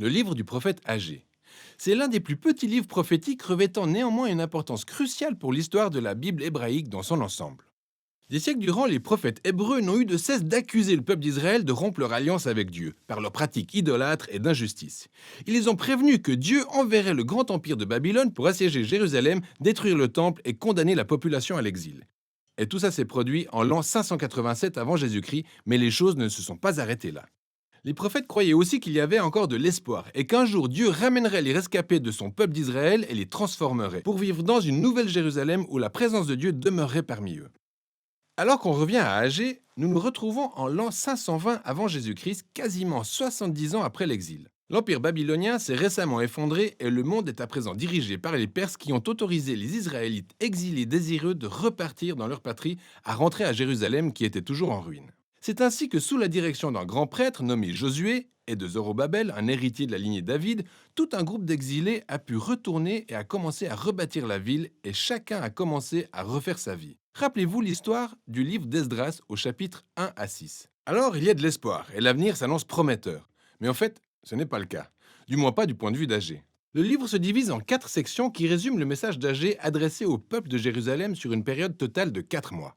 Le livre du prophète Agé. C'est l'un des plus petits livres prophétiques revêtant néanmoins une importance cruciale pour l'histoire de la Bible hébraïque dans son ensemble. Des siècles durant, les prophètes hébreux n'ont eu de cesse d'accuser le peuple d'Israël de rompre leur alliance avec Dieu par leurs pratiques idolâtres et d'injustice. Ils les ont prévenus que Dieu enverrait le grand empire de Babylone pour assiéger Jérusalem, détruire le temple et condamner la population à l'exil. Et tout ça s'est produit en l'an 587 avant Jésus-Christ, mais les choses ne se sont pas arrêtées là. Les prophètes croyaient aussi qu'il y avait encore de l'espoir et qu'un jour Dieu ramènerait les rescapés de son peuple d'Israël et les transformerait pour vivre dans une nouvelle Jérusalem où la présence de Dieu demeurerait parmi eux. Alors qu'on revient à Agé, nous nous retrouvons en l'an 520 avant Jésus-Christ, quasiment 70 ans après l'exil. L'empire babylonien s'est récemment effondré et le monde est à présent dirigé par les Perses qui ont autorisé les Israélites exilés désireux de repartir dans leur patrie à rentrer à Jérusalem qui était toujours en ruine. C'est ainsi que sous la direction d'un grand prêtre nommé Josué et de Zorobabel, un héritier de la lignée David, tout un groupe d'exilés a pu retourner et a commencé à rebâtir la ville et chacun a commencé à refaire sa vie. Rappelez-vous l'histoire du livre d'Esdras au chapitre 1 à 6. Alors il y a de l'espoir et l'avenir s'annonce prometteur. Mais en fait, ce n'est pas le cas. Du moins pas du point de vue d'Agé. Le livre se divise en 4 sections qui résument le message d'Agé adressé au peuple de Jérusalem sur une période totale de 4 mois.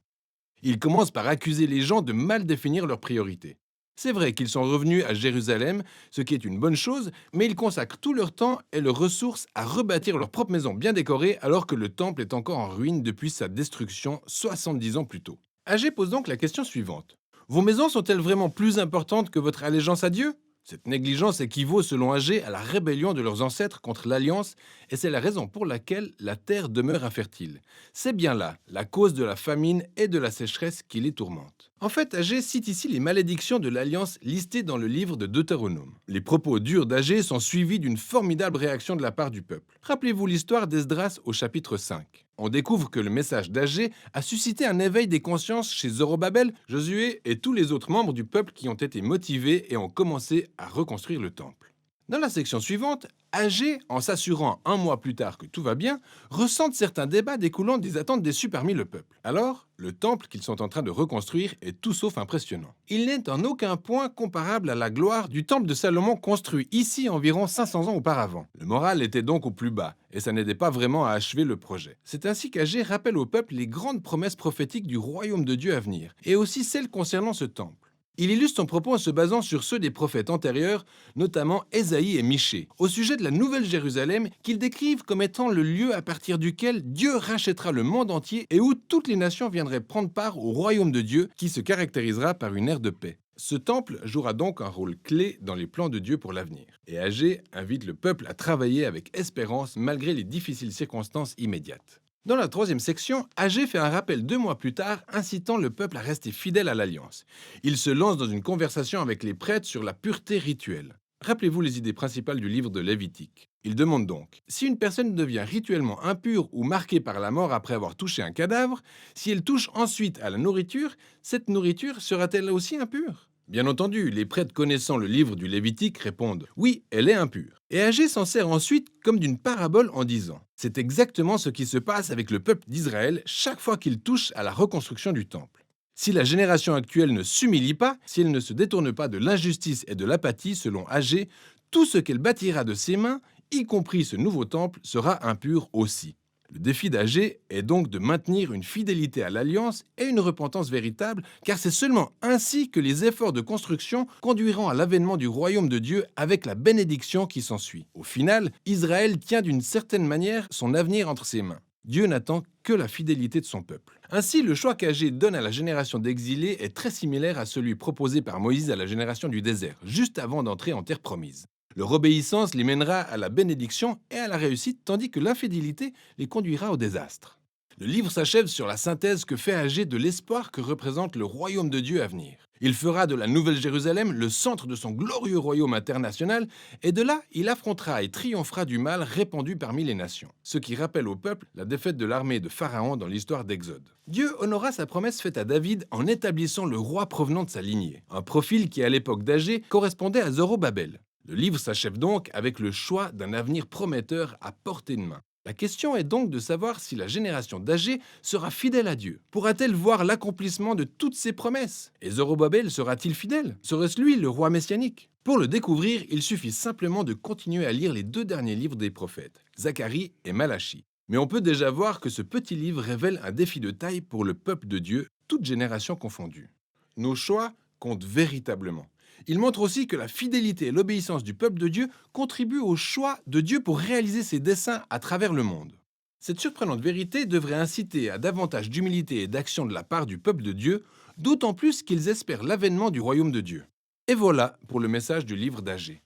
Il commence par accuser les gens de mal définir leurs priorités. C'est vrai qu'ils sont revenus à Jérusalem, ce qui est une bonne chose, mais ils consacrent tout leur temps et leurs ressources à rebâtir leur propre maison bien décorée alors que le temple est encore en ruine depuis sa destruction 70 ans plus tôt. Agé pose donc la question suivante. Vos maisons sont-elles vraiment plus importantes que votre allégeance à Dieu? Cette négligence équivaut, selon Agé, à la rébellion de leurs ancêtres contre l'Alliance, et c'est la raison pour laquelle la terre demeure infertile. C'est bien là la cause de la famine et de la sécheresse qui les tourmente. En fait, Agé cite ici les malédictions de l'Alliance listées dans le livre de Deutéronome. Les propos durs d'Agé sont suivis d'une formidable réaction de la part du peuple. Rappelez-vous l'histoire d'Esdras au chapitre 5. On découvre que le message d'Agé a suscité un éveil des consciences chez Zorobabel, Josué et tous les autres membres du peuple qui ont été motivés et ont commencé à reconstruire le temple. Dans la section suivante, Agé, en s'assurant un mois plus tard que tout va bien, ressente certains débats découlant des attentes déçues parmi le peuple. Alors, le temple qu'ils sont en train de reconstruire est tout sauf impressionnant. Il n'est en aucun point comparable à la gloire du temple de Salomon construit ici environ 500 ans auparavant. Le moral était donc au plus bas, et ça n'aidait pas vraiment à achever le projet. C'est ainsi qu'Agé rappelle au peuple les grandes promesses prophétiques du royaume de Dieu à venir, et aussi celles concernant ce temple. Il illustre son propos en se basant sur ceux des prophètes antérieurs, notamment Ésaïe et Michée, au sujet de la Nouvelle Jérusalem qu'ils décrivent comme étant le lieu à partir duquel Dieu rachètera le monde entier et où toutes les nations viendraient prendre part au royaume de Dieu qui se caractérisera par une ère de paix. Ce temple jouera donc un rôle clé dans les plans de Dieu pour l'avenir. Et Agé invite le peuple à travailler avec espérance malgré les difficiles circonstances immédiates. Dans la 3e section, Agé fait un rappel 2 mois plus tard, incitant le peuple à rester fidèle à l'Alliance. Il se lance dans une conversation avec les prêtres sur la pureté rituelle. Rappelez-vous les idées principales du livre de Lévitique. Il demande donc, si une personne devient rituellement impure ou marquée par la mort après avoir touché un cadavre, si elle touche ensuite à la nourriture, cette nourriture sera-t-elle aussi impure? Bien entendu, les prêtres connaissant le livre du Lévitique répondent « Oui, elle est impure ». Et Agé s'en sert ensuite comme d'une parabole en disant « C'est exactement ce qui se passe avec le peuple d'Israël chaque fois qu'il touche à la reconstruction du temple. Si la génération actuelle ne s'humilie pas, si elle ne se détourne pas de l'injustice et de l'apathie selon Agé, tout ce qu'elle bâtira de ses mains, y compris ce nouveau temple, sera impur aussi. » Le défi d'Agé est donc de maintenir une fidélité à l'Alliance et une repentance véritable, car c'est seulement ainsi que les efforts de construction conduiront à l'avènement du royaume de Dieu avec la bénédiction qui s'ensuit. Au final, Israël tient d'une certaine manière son avenir entre ses mains. Dieu n'attend que la fidélité de son peuple. Ainsi, le choix qu'Agé donne à la génération d'exilés est très similaire à celui proposé par Moïse à la génération du désert, juste avant d'entrer en terre promise. Leur obéissance les mènera à la bénédiction et à la réussite, tandis que l'infidélité les conduira au désastre. Le livre s'achève sur la synthèse que fait Agé de l'espoir que représente le royaume de Dieu à venir. Il fera de la Nouvelle Jérusalem le centre de son glorieux royaume international, et de là, il affrontera et triomphera du mal répandu parmi les nations. Ce qui rappelle au peuple la défaite de l'armée de Pharaon dans l'histoire d'Exode. Dieu honora sa promesse faite à David en établissant le roi provenant de sa lignée, un profil qui à l'époque d'Agé correspondait à Zorobabel. Le livre s'achève donc avec le choix d'un avenir prometteur à portée de main. La question est donc de savoir si la génération d'Agé sera fidèle à Dieu. Pourra-t-elle voir l'accomplissement de toutes ses promesses? Et Zorobabel sera-t-il fidèle? Serait-ce lui le roi messianique? Pour le découvrir, il suffit simplement de continuer à lire les deux derniers livres des prophètes, Zacharie et Malachie. Mais on peut déjà voir que ce petit livre révèle un défi de taille pour le peuple de Dieu, toutes générations confondues. Nos choix comptent véritablement. Il montre aussi que la fidélité et l'obéissance du peuple de Dieu contribuent au choix de Dieu pour réaliser ses desseins à travers le monde. Cette surprenante vérité devrait inciter à davantage d'humilité et d'action de la part du peuple de Dieu, d'autant plus qu'ils espèrent l'avènement du royaume de Dieu. Et voilà pour le message du livre d'Agé.